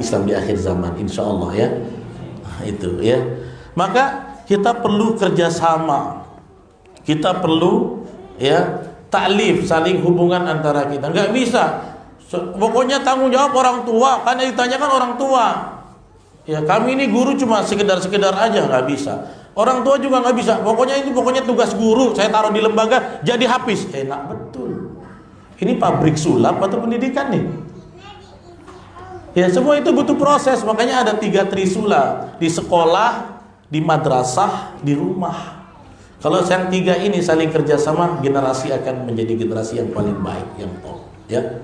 Islam di akhir zaman, insya Allah ya. Itu ya. Maka kita perlu kerjasama, kita perlu ya ta'lif, saling hubungan antara kita. Nggak bisa pokoknya tanggung jawab orang tua, karena ditanyakan orang tua. Ya kami ini guru cuma sekedar aja, nggak bisa. Orang tua juga nggak bisa. Pokoknya tugas guru saya taruh di lembaga jadi hafiz. Enak betul. Ini pabrik sulap atau pendidikan nih? Ya semua itu butuh proses. Makanya ada 3 trisula di sekolah, di madrasah, di rumah. Kalau yang 3 ini saling kerjasama, generasi akan menjadi generasi yang paling baik, yang top. Ya.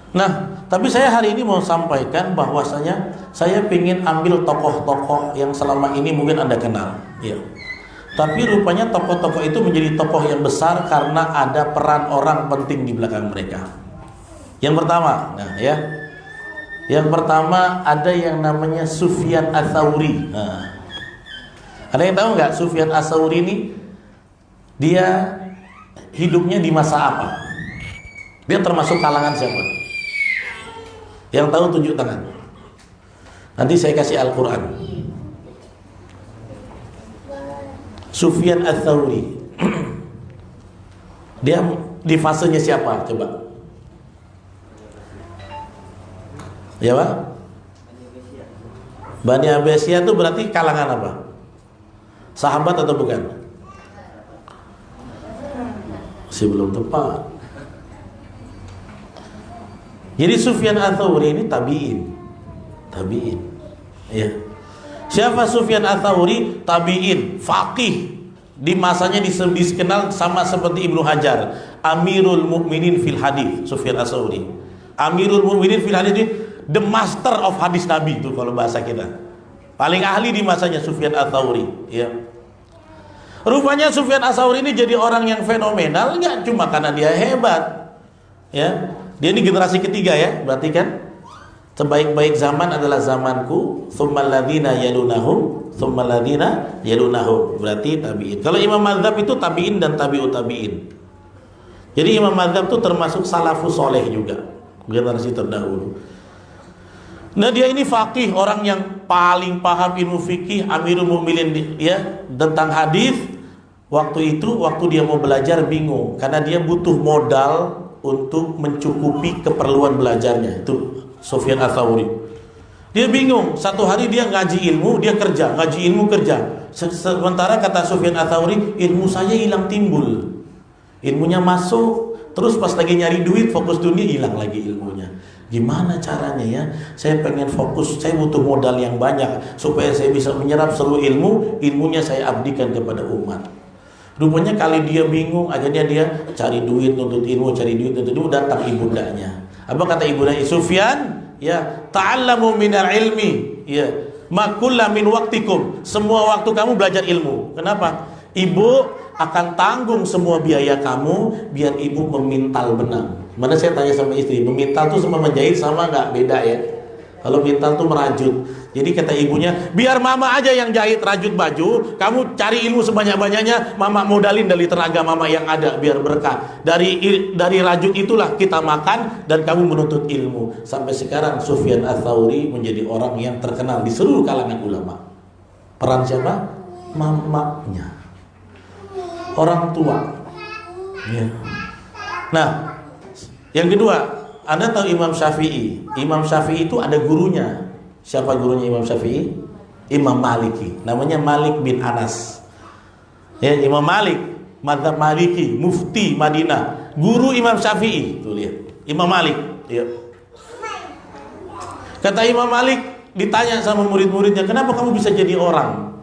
Nah, tapi saya hari ini mau sampaikan bahwasanya saya ingin ambil tokoh-tokoh yang selama ini mungkin Anda kenal. Ya. Tapi rupanya tokoh-tokoh itu menjadi tokoh yang besar karena ada peran orang penting di belakang mereka. Yang pertama, yang pertama ada yang namanya Sufyan Ats-Tsauri. Ada yang tahu nggak Sufyan Ats-Tsauri ini dia hidupnya di masa apa? Dia termasuk kalangan siapa? Yang tahu tunjuk tangan. Nanti saya kasih Al-Quran. Sufyan Ats-Tsauri. Dia di fasenya siapa? Coba. Ya Pak? Bani Abbasiyah itu berarti kalangan apa? Sahabat atau bukan? Masih belum tepat. Jadi Sufyan Ats-Tsauri ini tabi'in. Ya. Siapa Sufyan Ats-Tsauri? Tabi'in, faqih. Di masanya dikenal sama seperti Ibnu Hajar, Amirul Mukminin fil Hadis. Sufyan Ats-Tsauri, Amirul Mukminin fil Hadis, the master of hadis Nabi itu kalau bahasa kita. Paling ahli di masanya Sufyan Ats-Tsauri, ya. Rupanya Sufyan Ats-Tsauri ini jadi orang yang fenomenal enggak cuma karena dia hebat. Ya. Dia ini generasi ketiga ya, berarti kan sebaik-baik zaman adalah zamanku, tsummal ladzina yalunahum, tsummal ladzina yalunahum. Berarti tabi'in. Kalau Imam Madzhab itu tabi'in dan tabi'ut tabi'in. Jadi Imam Madzhab itu termasuk salafus soleh juga, generasi terdahulu. Nah dia ini faqih, orang yang paling paham ilmu fikih, Amirul Mukminin ya tentang hadis. Waktu dia mau belajar bingung karena dia butuh modal untuk mencukupi keperluan belajarnya. Itu Sufyan Ats-Tsauri. Dia bingung, satu hari dia ngaji ilmu, dia kerja, ngaji ilmu kerja. Sementara kata Sufyan Ats-Tsauri, ilmu saya hilang timbul. Ilmunya masuk, terus pas lagi nyari duit, fokus dunia, hilang lagi ilmunya. Gimana caranya ya? Saya pengen fokus, saya butuh modal yang banyak supaya saya bisa menyerap seluruh ilmu, ilmunya saya abdikan kepada umat. Rupanya kali dia bingung, akhirnya dia cari duit nuntut ilmu, datang ibundanya. Apa kata ibundanya? Sufyan, ya, ta'allamu minal ilmi, ya, ma kulla min waqtikum. Semua waktu kamu belajar ilmu. Kenapa? Ibu akan tanggung semua biaya kamu biar ibu memintal benang. Mana saya tanya sama istri, memintal tuh sama menjahit sama nggak? Beda ya. Kalau mintal tuh merajut. Jadi kata ibunya, biar mama aja yang jahit rajut baju, kamu cari ilmu sebanyak-banyaknya, mama modalin dari tenaga mama yang ada biar berkah. Dari rajut itulah kita makan dan kamu menuntut ilmu. Sampai sekarang Sufyan Ats-Tsauri menjadi orang yang terkenal di seluruh kalangan ulama. Peran siapa? Mamanya. Orang tua. Ya. Nah, yang kedua, Anda tahu Imam Syafi'i? Imam Syafi'i itu ada gurunya. Siapa gurunya Imam Syafi'i? Imam Maliki. Namanya Malik bin Anas. Ya, Imam Malik, mazhab Maliki, mufti Madinah. Guru Imam Syafi'i. Tuh lihat, Imam Malik. Ya. Kata Imam Malik, ditanya sama murid-muridnya, kenapa kamu bisa jadi orang?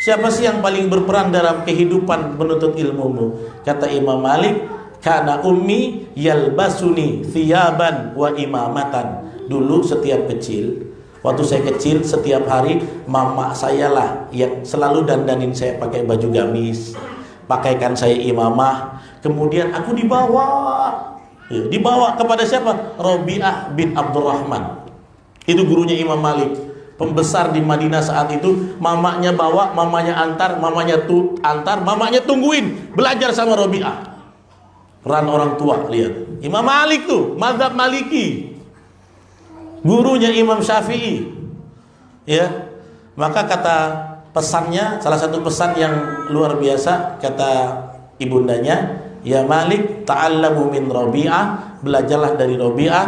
Siapa sih yang paling berperan dalam kehidupan menuntut ilmumu? Kata Imam Malik, kana ummi yalbasuni thiyaban wa imamatan. Dulu setiap kecil, waktu saya kecil, setiap hari mama saya lah yang selalu dandanin saya pakai baju gamis, pakaikan saya imamah. Kemudian aku dibawa kepada siapa? Rabi'ah bin Abdurrahman. Itu gurunya Imam Malik, pembesar di Madinah saat itu. Mamanya bawa, mamanya antar, mamanya tungguin belajar sama Rabi'ah. Peran orang tua, lihat. Imam Malik tuh, mazhab Maliki. gurunya Imam Syafi'i. Ya. Maka kata pesannya, salah satu pesan yang luar biasa, kata ibundanya, ya Malik, ta'allamu min Rabi'ah, belajarlah dari Rabi'ah,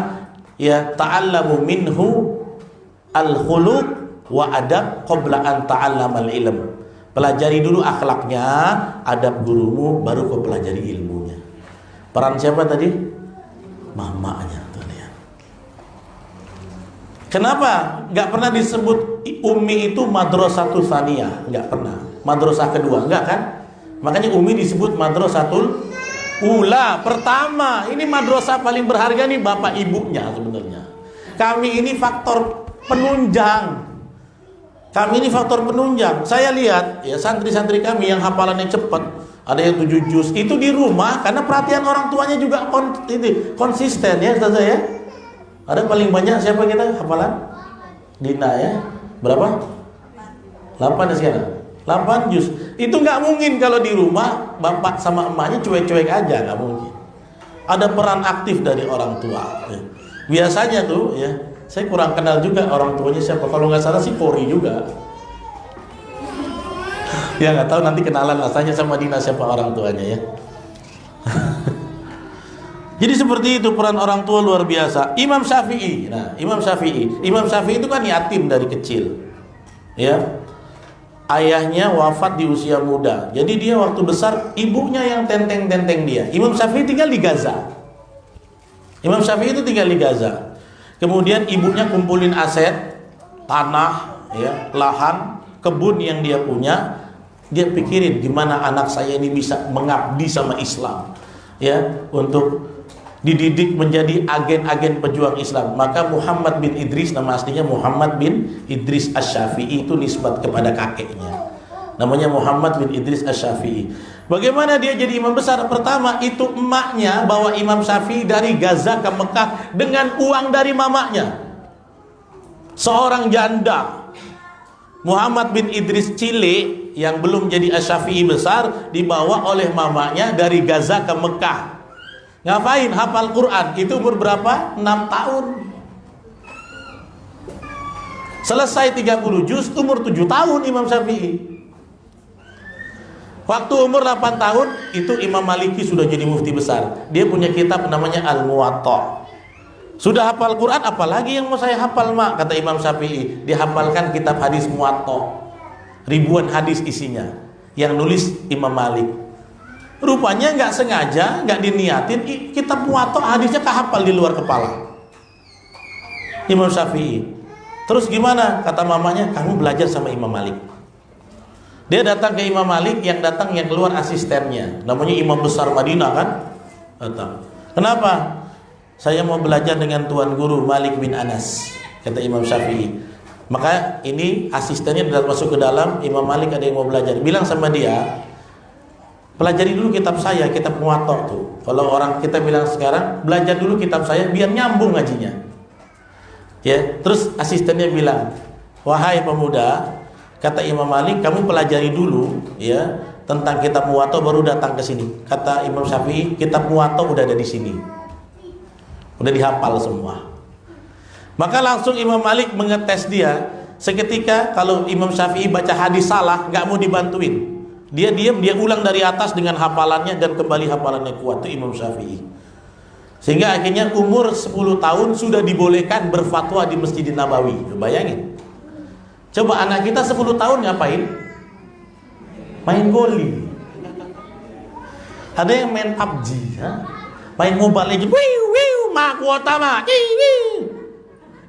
ya ta'allamu minhu al-khuluq wa adab qabla an ta'allamal ilm. Pelajari dulu akhlaknya, adab gurumu, baru kau pelajari ilmunya. Peran siapa tadi? Mamanya tuh lihat. Kenapa nggak pernah disebut Ummi itu madrasatul tsaniyah? Nggak pernah. Madrasah kedua, nggak kan? Makanya Ummi disebut madrasatul ula, pertama. Ini madrasah paling berharga nih bapak ibunya sebenarnya. Kami ini faktor penunjang. Kami ini faktor penunjang. Saya lihat ya santri-santri kami yang hafalannya cepat, ada yang 7 juz, itu di rumah karena perhatian orang tuanya juga konsisten ya Ustaz ya. Ada paling banyak siapa kita hafalan? Dina ya. Berapa? 8 sekarang. 8 juz. Itu nggak mungkin kalau di rumah bapak sama emaknya cuek-cuek aja, nggak mungkin. Ada peran aktif dari orang tua. Ya. Biasanya tuh ya, saya kurang kenal juga orang tuanya siapa. Kalau nggak salah si Kori juga. Ya nggak tahu, nanti kenalan rasanya sama Dina siapa orang tuanya ya. Jadi seperti itu peran orang tua luar biasa. Imam Syafi'i. Nah, Imam Syafi'i itu kan yatim dari kecil. Ya. Ayahnya wafat di usia muda. Jadi dia waktu besar ibunya yang tenteng-tenteng dia. Imam Syafi'i tinggal di Gaza. Imam Syafi'i itu tinggal di Gaza. Kemudian ibunya kumpulin aset, tanah, ya, lahan, kebun yang dia punya. Dia pikirin gimana anak saya ini bisa mengabdi sama Islam, ya, untuk dididik menjadi agen-agen pejuang Islam. Maka Muhammad bin Idris, nama aslinya Muhammad bin Idris Asy-Syafi'i, itu nisbat kepada kakeknya. Namanya Muhammad bin Idris Asy-Syafi'i. Bagaimana dia jadi imam besar? Pertama, itu emaknya bawa Imam Syafi'i dari Gaza ke Mekah dengan uang dari mamanya. Seorang janda. Muhammad bin Idris Cile yang belum jadi Asy-Syafi'i besar dibawa oleh mamanya dari Gaza ke Mekah. Ngapain? Hafal Quran. Itu umur berapa? 6 tahun. Selesai 30 juz umur 7 tahun Imam Syafi'i. Waktu umur 8 tahun itu Imam Maliki sudah jadi mufti besar. Dia punya kitab namanya Al-Muwatta. Sudah hafal Quran, apalagi yang mau saya hafal, Mak? Kata Imam Syafi'i. Dihafalkan kitab hadis Muwatta. Ribuan hadis isinya. Yang nulis Imam Malik. Rupanya nggak sengaja, nggak diniatin, kitab Muwatta hadisnya kehafal di luar kepala Imam Syafi'i. Terus gimana? Kata mamanya, kamu belajar sama Imam Malik. Dia datang ke Imam Malik, yang datang yang keluar asistennya, namanya Imam Besar Madinah kan? Datang. Kenapa? Saya mau belajar dengan tuan guru Malik bin Anas, kata Imam Syafi'i. Maka ini asistennya masuk ke dalam, Imam Malik ada yang mau belajar. Bilang sama dia, pelajari dulu kitab saya, kitab Muwatta tuh. Kalau orang kita bilang sekarang, belajar dulu kitab saya biar nyambung ngajinya. Ya, terus asistennya bilang, wahai pemuda, kata Imam Malik, kamu pelajari dulu ya tentang kitab Muwatta baru datang ke sini. Kata Imam Syafi'i, kitab Muwatta udah ada di sini. Udah dihafal semua. Maka langsung Imam Malik mengetes dia. Seketika kalau Imam Syafi'i baca hadis salah, nggak mau dibantuin. Dia diam, dia ulang dari atas dengan hafalannya dan kembali hafalannya kuat. Itu Imam Syafi'i. Sehingga akhirnya umur 10 tahun sudah dibolehkan berfatwa di Masjidin Nabawi. Bayangin. Coba anak kita 10 tahun ngapain? Main goli. Ada yang main PUBG, ha? Main Mobile Legends.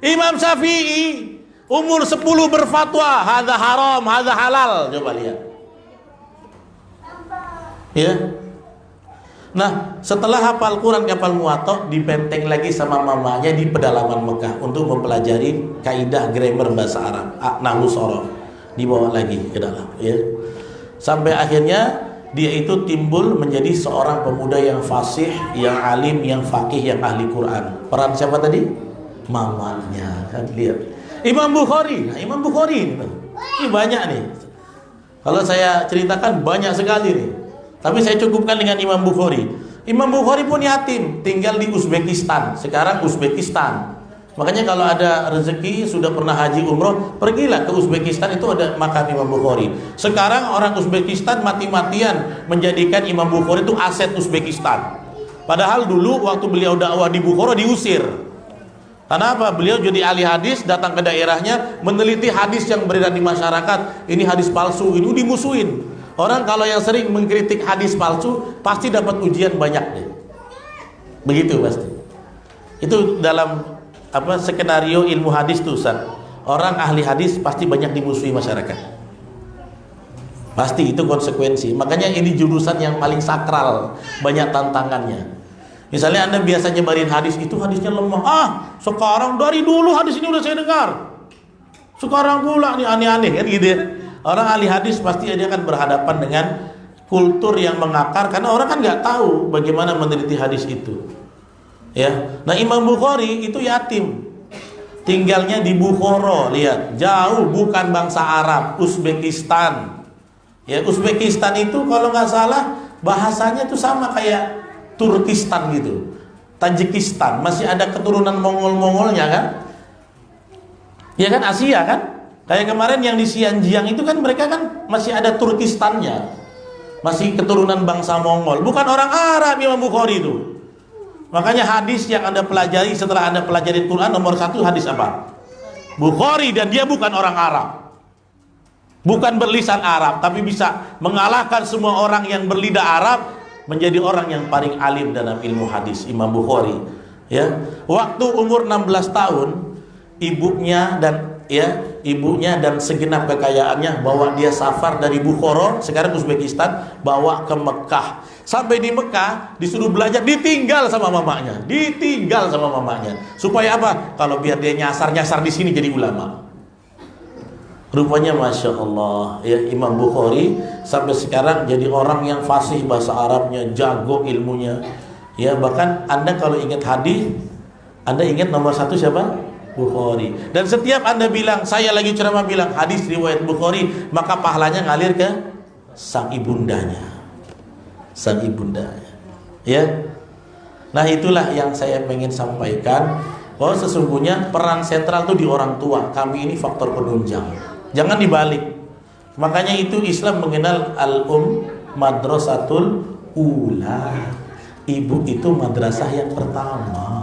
Imam Syafi'i umur 10 berfatwa, hadza haram, hadza halal. Coba lihat. Ya. Nah, setelah hafal Quran, hafal Muwatta, dipenteng lagi sama mamanya di pedalaman Mekah untuk mempelajari kaidah grammar bahasa Arab, nahwu shorof, dibawa lagi ke dalam, ya. Sampai akhirnya dia itu timbul menjadi seorang pemuda yang fasih, yang alim, yang faqih, yang ahli Quran. Peran siapa tadi? Mamanya, kan lihat. Imam Bukhari, nah, Imam Bukhari ini banyak nih. Kalau saya ceritakan banyak sekali nih. Tapi saya cukupkan dengan Imam Bukhari. Imam Bukhari pun yatim, tinggal di Uzbekistan. Sekarang Uzbekistan. Makanya kalau ada rezeki, sudah pernah haji umroh, pergilah ke Uzbekistan, itu ada makam Imam Bukhari. Sekarang orang Uzbekistan mati-matian menjadikan Imam Bukhari itu aset Uzbekistan. Padahal dulu waktu beliau dakwah di Bukhara diusir. Karena apa? Beliau jadi ahli hadis, datang ke daerahnya, meneliti hadis yang beredar di masyarakat. Ini hadis palsu, ini dimusuhin. Orang kalau yang sering mengkritik hadis palsu pasti dapat ujian banyak deh. Begitu pasti. Itu dalam skenario ilmu hadis tuh, Ustaz. Orang ahli hadis pasti banyak dimusuhi masyarakat. Pasti itu konsekuensi. Makanya ini jurusan yang paling sakral, banyak tantangannya. Misalnya Anda biasa nyebarin hadis, itu hadisnya lemah. Sekarang dari dulu hadis ini udah saya dengar. Sekarang pula nih aneh-aneh kan gitu ya. Orang ahli hadis pasti dia akan berhadapan dengan kultur yang mengakar, karena orang kan nggak tahu bagaimana meneliti hadis itu. Ya, nah Imam Bukhari itu yatim, tinggalnya di Bukhara, lihat jauh, bukan bangsa Arab, Uzbekistan. Ya, Uzbekistan itu kalau nggak salah bahasanya tuh sama kayak Turkistan gitu, Tajikistan, masih ada keturunan Mongol-Mongolnya kan? Ya kan, Asia kan? Kayak kemarin yang di Xinjiang itu kan mereka kan masih ada Turkistannya, masih keturunan bangsa Mongol, bukan orang Arab Imam Bukhari itu. Makanya hadis yang Anda pelajari setelah Anda pelajari Quran, nomor 1 hadis apa? Bukhari, dan dia bukan orang Arab, bukan berlisan Arab, tapi bisa mengalahkan semua orang yang berlidah Arab, menjadi orang yang paling alim dalam ilmu hadis. Imam Bukhari, ya, waktu umur 16 tahun ibunya dan segenap kekayaannya bawa dia safar dari Bukhara, sekarang Uzbekistan, bawa ke Mekah. Sampai di Mekah disuruh belajar, ditinggal sama mamanya, supaya apa? Kalau biar dia nyasar di sini jadi ulama. Rupanya Masya Allah, ya, Imam Bukhari sampai sekarang jadi orang yang fasih bahasa Arabnya, jago ilmunya. Ya, bahkan Anda kalau ingat hadis, Anda ingat nomor 1 siapa? Bukhari. Dan setiap Anda bilang, saya lagi ceramah bilang hadis riwayat Bukhari, maka pahalanya ngalir ke sang ibundanya. Ya. Nah, itulah yang saya pengen sampaikan, bahwa sesungguhnya peran sentral itu di orang tua. Kami ini faktor penunjang. Jangan dibalik. Makanya itu Islam mengenal madrasatul ula. Ibu itu madrasah yang pertama.